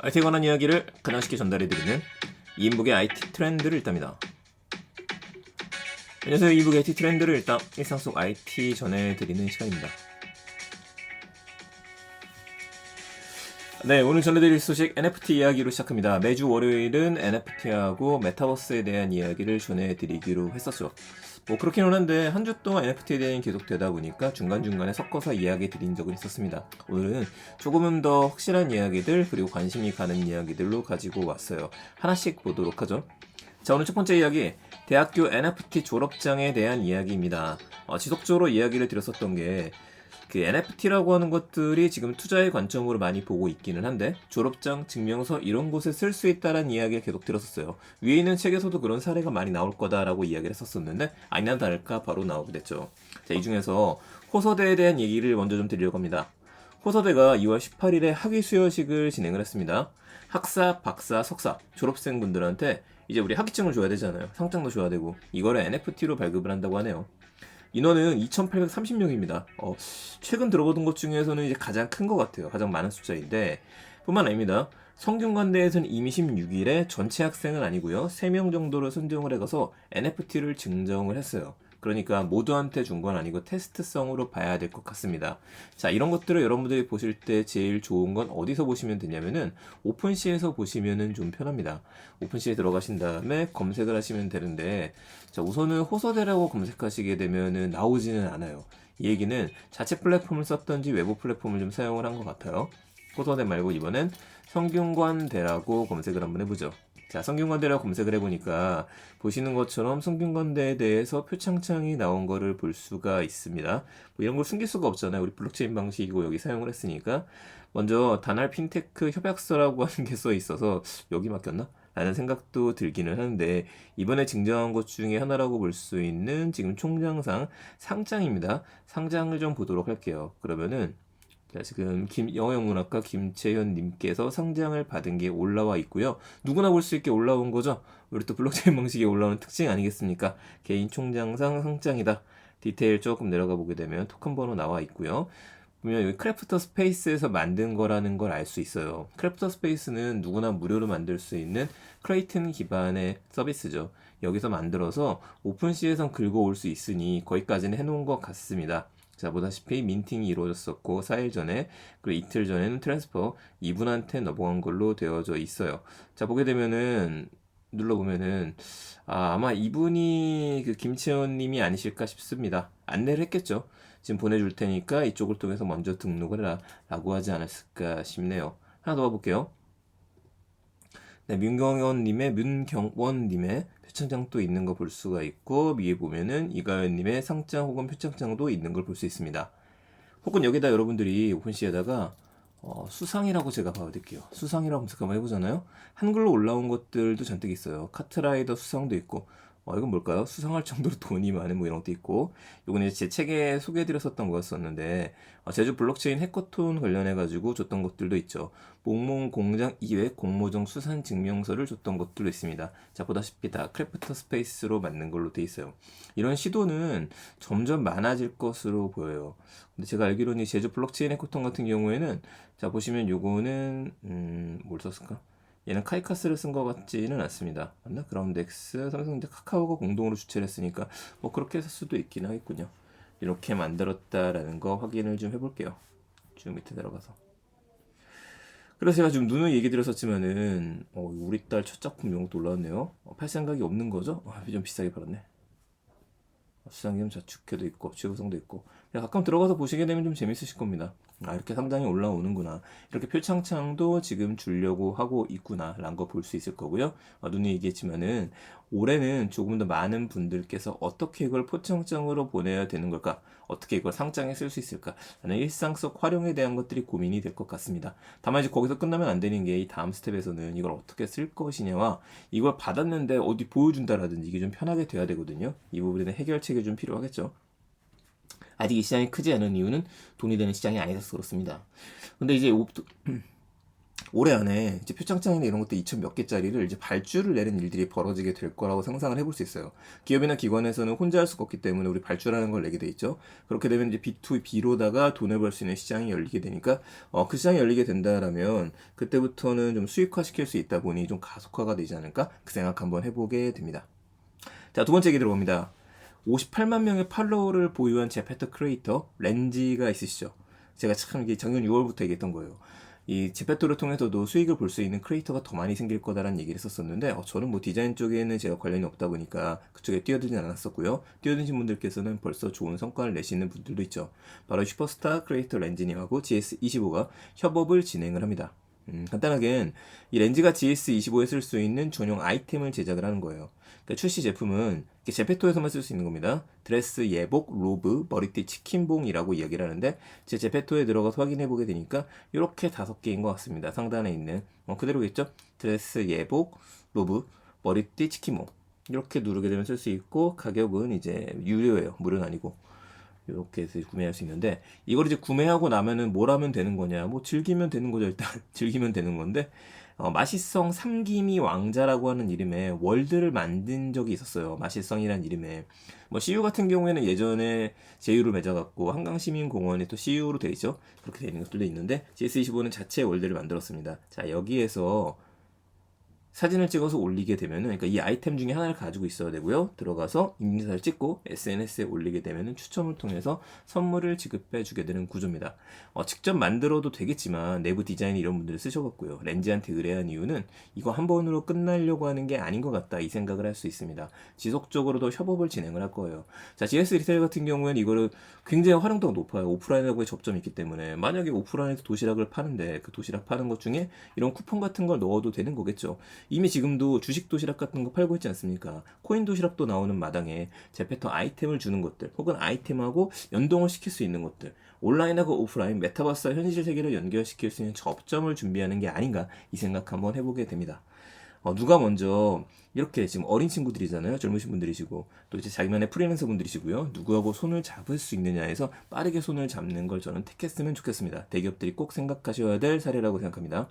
IT에 관한 이야기를 가장 쉽게 전달해드리는 이인북의 IT 트렌드를 읽답니다. 안녕하세요. 이인북의 IT 트렌드를 읽다 일상 속 IT 전해드리는 시간입니다. 네, 오늘 전해드릴 소식 NFT 이야기로 시작합니다. 매주 월요일은 NFT하고 메타버스에 대한 이야기를 전해드리기로 했었죠. 그렇기는 한데 한 주 동안 NFT에 대한 계속 되다 보니까 중간중간에 섞어서 이야기 드린 적은 있었습니다. 오늘은 조금은 더 확실한 이야기들 그리고 관심이 가는 이야기들로 가지고 왔어요. 하나씩 보도록 하죠. 자, 오늘 첫 번째 이야기, 대학교 NFT 졸업장에 대한 이야기입니다. 지속적으로 이야기를 드렸었던 게 NFT라고 하는 것들이 지금 투자의 관점으로 많이 보고 있기는 한데 졸업장, 증명서 이런 곳에 쓸 수 있다는 이야기를 계속 들었었어요. 위에 있는 책에서도 그런 사례가 많이 나올 거다라고 이야기를 했었었는데 아니나 다를까 바로 나오게 됐죠. 자, 이 중에서 호서대에 대한 얘기를 먼저 좀 드리려고 합니다. 호서대가 2월 18일에 학위 수여식을 진행을 했습니다. 학사, 박사, 석사, 졸업생분들한테 이제 우리 학위증을 줘야 되잖아요. 상장도 줘야 되고 이거를 NFT로 발급을 한다고 하네요. 인원은 2,830명입니다. 최근 들어보던 것 중에서는 이제 가장 큰 것 같아요. 가장 많은 숫자인데, 뿐만 아닙니다. 성균관대에서는 이미 16일에 전체 학생은 아니고요. 3명 정도를 선정을 해가서 NFT를 증정을 했어요. 그러니까 모두한테 준 건 아니고 테스트성으로 봐야 될 것 같습니다. 자, 이런 것들을 여러분들이 보실 때 제일 좋은 건 어디서 보시면 되냐면은 오픈시에서 보시면은 좀 편합니다. 오픈시에 들어가신 다음에 검색을 하시면 되는데, 자, 우선은 호서대라고 검색하시게 되면은 나오지는 않아요. 이 얘기는 자체 플랫폼을 썼던지 외부 플랫폼을 좀 사용을 한 것 같아요. 호서대 말고 이번엔 성균관대라고 검색을 한번 해보죠. 자, 성균관대라고 검색을 해보니까 보시는 것처럼 성균관대에 대해서 표창장이 나온 거를 볼 수가 있습니다. 이런 걸 숨길 수가 없잖아요. 우리 블록체인 방식이고 여기 사용을 했으니까. 먼저 다날 핀테크 협약서라고 하는 게 써 있어서 여기 맡겼나? 라는 생각도 들기는 하는데 이번에 증정한 것 중에 하나라고 볼 수 있는 지금 총장상 상장입니다. 상장을 좀 보도록 할게요. 그러면은 자, 지금 영어영문학과 김채현 님께서 상장을 받은 게 올라와 있고요. 누구나 볼 수 있게 올라온 거죠. 우리 또 블록체인 방식에 올라오는 특징 아니겠습니까? 개인 총장상 상장이다. 디테일 조금 내려가 보게 되면 토큰 번호 나와 있고요. 보면 여기 크래프터 스페이스에서 만든 거라는 걸 알 수 있어요. 크래프터 스페이스는 누구나 무료로 만들 수 있는 크레이튼 기반의 서비스죠. 여기서 만들어서 오픈시에선 긁어올 수 있으니 거기까지는 해놓은 것 같습니다. 자, 보다시피 민팅이 이루어졌었고 4일 전에 그리고 이틀 전에는 트랜스퍼 이분한테 넘어간 걸로 되어져 있어요. 자, 보게 되면은 눌러보면은 아마 이분이 그 김채원 님이 아니실까 싶습니다. 안내를 했겠죠. 지금 보내줄 테니까 이쪽을 통해서 먼저 등록을 해라 라고 하지 않았을까 싶네요. 하나 더 봐볼게요. 네, 문경원님의 표창장도 있는 거 볼 수가 있고 위에 보면은 이가연님의 상장 혹은 표창장도 있는 걸 볼 수 있습니다. 혹은 여기다 여러분들이 오픈시에다가 수상이라고 제가 봐드릴게요. 수상이라고 검색 한번 해보잖아요. 한글로 올라온 것들도 잔뜩 있어요. 카트라이더 수상도 있고 이건 뭘까요? 수상할 정도로 돈이 많은 뭐 이런 것도 있고 이건 이제 제 책에 소개해드렸었던 거였었는데 제주 블록체인 해커톤 관련해가지고 줬던 것들도 있죠. 목몽 공장 2회 공모전 수산 증명서를 줬던 것들도 있습니다. 자, 보다시피 다 크래프터 스페이스로 만든 걸로 돼 있어요. 이런 시도는 점점 많아질 것으로 보여요. 근데 제가 알기로는 이 제주 블록체인 해커톤 같은 경우에는 자, 보시면 요거는 뭘 썼을까? 얘는 카이카스를 쓴 것 같지는 않습니다. 맞나? 그라운드X, 삼성전자, 카카오가 공동으로 주최를 했으니까 그렇게 했을 수도 있긴 하겠군요. 이렇게 만들었다라는 거 확인을 좀 해볼게요. 쭉 밑에 내려가서. 그래서 제가 지금 누누이 얘기 드렸었지만은 우리 딸 첫 작품 이런 것도 올라왔네요. 팔 생각이 없는 거죠? 좀 비싸게 팔았네. 수상기업 자축회도 있고 취구성도 있고 가끔 들어가서 보시게 되면 좀 재밌으실 겁니다. 이렇게 상장이 올라오는구나, 이렇게 표창장도 지금 주려고 하고 있구나 라는 거 볼 수 있을 거고요. 누누이 얘기했지만은 올해는 조금 더 많은 분들께서 어떻게 이걸 표창장으로 보내야 되는 걸까, 어떻게 이걸 상장에 쓸 수 있을까 라는 일상 속 활용에 대한 것들이 고민이 될 것 같습니다. 다만 이제 거기서 끝나면 안 되는 게 이 다음 스텝에서는 이걸 어떻게 쓸 것이냐와 이걸 받았는데 어디 보여준다라든지 이게 좀 편하게 돼야 되거든요. 이 부분에는 해결책이 좀 필요하겠죠. 아직 이 시장이 크지 않은 이유는 돈이 되는 시장이 아니라서 그렇습니다. 근데 이제 올해 안에 이제 표창장이나 이런 것들 2천 몇 개짜리를 이제 발주를 내는 일들이 벌어지게 될 거라고 상상을 해볼 수 있어요. 기업이나 기관에서는 혼자 할 수가 없기 때문에 우리 발주라는 걸 내게 돼 있죠. 그렇게 되면 이제 B2B로다가 돈을 벌 수 있는 시장이 열리게 되니까 그 시장이 열리게 된다라면 그때부터는 좀 수익화 시킬 수 있다 보니 좀 가속화가 되지 않을까 그 생각 한번 해보게 됩니다. 자, 두 번째 얘기 들어봅니다. 58만 명의 팔로워를 보유한 제페토 크리에이터 렌지가 있으시죠. 제가 참 이게 작년 6월부터 얘기했던 거예요. 이 제페토를 통해서도 수익을 볼 수 있는 크리에이터가 더 많이 생길 거다라는 얘기를 했었는데 저는 뭐 디자인 쪽에는 제가 관련이 없다 보니까 그쪽에 뛰어들진 않았었고요. 뛰어드신 분들께서는 벌써 좋은 성과를 내시는 분들도 있죠. 바로 슈퍼스타 크리에이터 렌지님하고 GS25가 협업을 진행을 합니다. 간단하게 이 렌즈가 GS25에 쓸 수 있는 전용 아이템을 제작을 하는 거예요. 그러니까 출시 제품은 제페토에서만 쓸 수 있는 겁니다. 드레스, 예복, 로브, 머리띠, 치킨봉이라고 이야기를 하는데 제 제페토에 들어가서 확인해 보게 되니까 이렇게 5개인 것 같습니다. 상단에 있는 그대로겠죠? 드레스, 예복, 로브, 머리띠, 치킨봉 이렇게 누르게 되면 쓸 수 있고 가격은 이제 유료예요. 무료는 아니고. 이렇게 해서 구매할 수 있는데 이걸 이제 구매하고 나면은 뭘 하면 되는 거냐 뭐 즐기면 되는 거죠. 일단 즐기면 되는 건데 마시성 삼기미 왕자라고 하는 이름의 월드를 만든 적이 있었어요. 마시성이라는 이름의 뭐 CU 같은 경우에는 예전에 제휴를 맺어갖고 한강시민공원에 또 CU로 되어 있죠. 그렇게 되어 있는 것들도 있는데 GS25는 자체 월드를 만들었습니다. 자, 여기에서 사진을 찍어서 올리게 되면은, 그러니까 이 아이템 중에 하나를 가지고 있어야 되고요. 들어가서 인증사를 찍고 SNS에 올리게 되면은 추첨을 통해서 선물을 지급해 주게 되는 구조입니다. 직접 만들어도 되겠지만 내부 디자인 이런 분들을 쓰셔갖고요. 렌즈한테 의뢰한 이유는 이거 한 번으로 끝나려고 하는 게 아닌 것 같다 이 생각을 할 수 있습니다. 지속적으로도 협업을 진행을 할 거예요. 자, GS 리테일 같은 경우에는 이거를 굉장히 활용도가 높아요. 오프라인하고의 접점이 있기 때문에 만약에 오프라인에서 도시락을 파는데 그 도시락 파는 것 중에 이런 쿠폰 같은 걸 넣어도 되는 거겠죠. 이미 지금도 주식 도시락 같은 거 팔고 있지 않습니까? 코인 도시락도 나오는 마당에 제페토 아이템을 주는 것들 혹은 아이템하고 연동을 시킬 수 있는 것들 온라인하고 오프라인 메타버스와 현실 세계를 연결시킬 수 있는 접점을 준비하는 게 아닌가 이 생각 한번 해보게 됩니다. 누가 먼저 이렇게 지금 어린 친구들이잖아요. 젊으신 분들이시고 또 이제 자기만의 프리랜서 분들이시고요. 누구하고 손을 잡을 수 있느냐에서 빠르게 손을 잡는 걸 저는 택했으면 좋겠습니다. 대기업들이 꼭 생각하셔야 될 사례라고 생각합니다.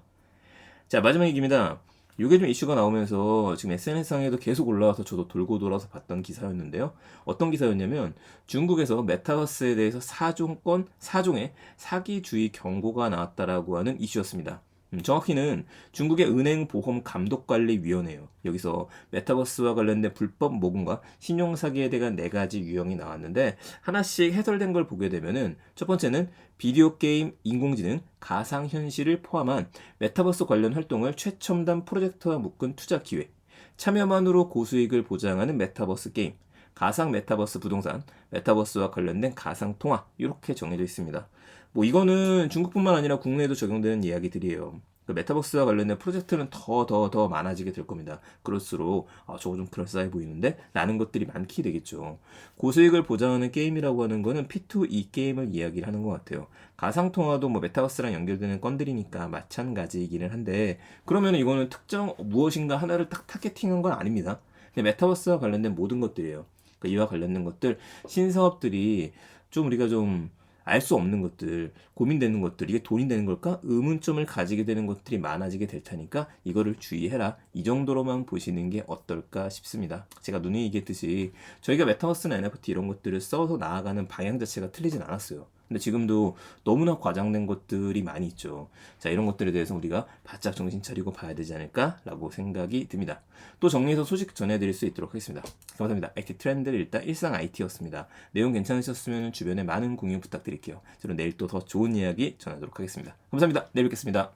자, 마지막 얘기입니다. 이게 좀 이슈가 나오면서 지금 SNS상에도 계속 올라와서 저도 돌고 돌아서 봤던 기사였는데요. 어떤 기사였냐면 중국에서 메타버스에 대해서 4종의 사기주의 경고가 나왔다라고 하는 이슈였습니다. 정확히는 중국의 은행보험감독관리위원회예요. 여기서 메타버스와 관련된 불법 모금과 신용사기에 대한 4가지 유형이 나왔는데 하나씩 해설된 걸 보게 되면은 첫 번째는 비디오 게임, 인공지능, 가상현실을 포함한 메타버스 관련 활동을 최첨단 프로젝트와 묶은 투자 기회, 참여만으로 고수익을 보장하는 메타버스 게임, 가상 메타버스 부동산, 메타버스와 관련된 가상 통화 이렇게 정해져 있습니다. 뭐 이거는 중국뿐만 아니라 국내에도 적용되는 이야기들이에요. 그 메타버스와 관련된 프로젝트는 더 많아지게 될 겁니다. 그럴수록 저거 좀 그럴싸해 보이는데? 라는 것들이 많게 되겠죠. 고수익을 보장하는 게임이라고 하는 거는 P2E 게임을 이야기를 하는 것 같아요. 가상통화도 뭐 메타버스랑 연결되는 건들이니까 마찬가지이기는 한데 그러면 이거는 특정 무엇인가 하나를 딱 타겟팅한 건 아닙니다. 근데 메타버스와 관련된 모든 것들이에요. 그러니까 이와 관련된 것들, 신사업들이 좀 우리가 좀 알 수 없는 것들, 고민되는 것들, 이게 돈이 되는 걸까? 의문점을 가지게 되는 것들이 많아지게 될 테니까 이거를 주의해라. 이 정도로만 보시는 게 어떨까 싶습니다. 제가 누누이 얘기했듯이 저희가 메타버스나 NFT 이런 것들을 써서 나아가는 방향 자체가 틀리진 않았어요. 근데 지금도 너무나 과장된 것들이 많이 있죠. 자, 이런 것들에 대해서 우리가 바짝 정신 차리고 봐야 되지 않을까라고 생각이 듭니다. 또 정리해서 소식 전해드릴 수 있도록 하겠습니다. 감사합니다. 액티 트렌드를 일단 일상 IT였습니다. 내용 괜찮으셨으면 주변에 많은 공유 부탁드릴게요. 저는 내일 또 더 좋은 이야기 전하도록 하겠습니다. 감사합니다. 내일 뵙겠습니다.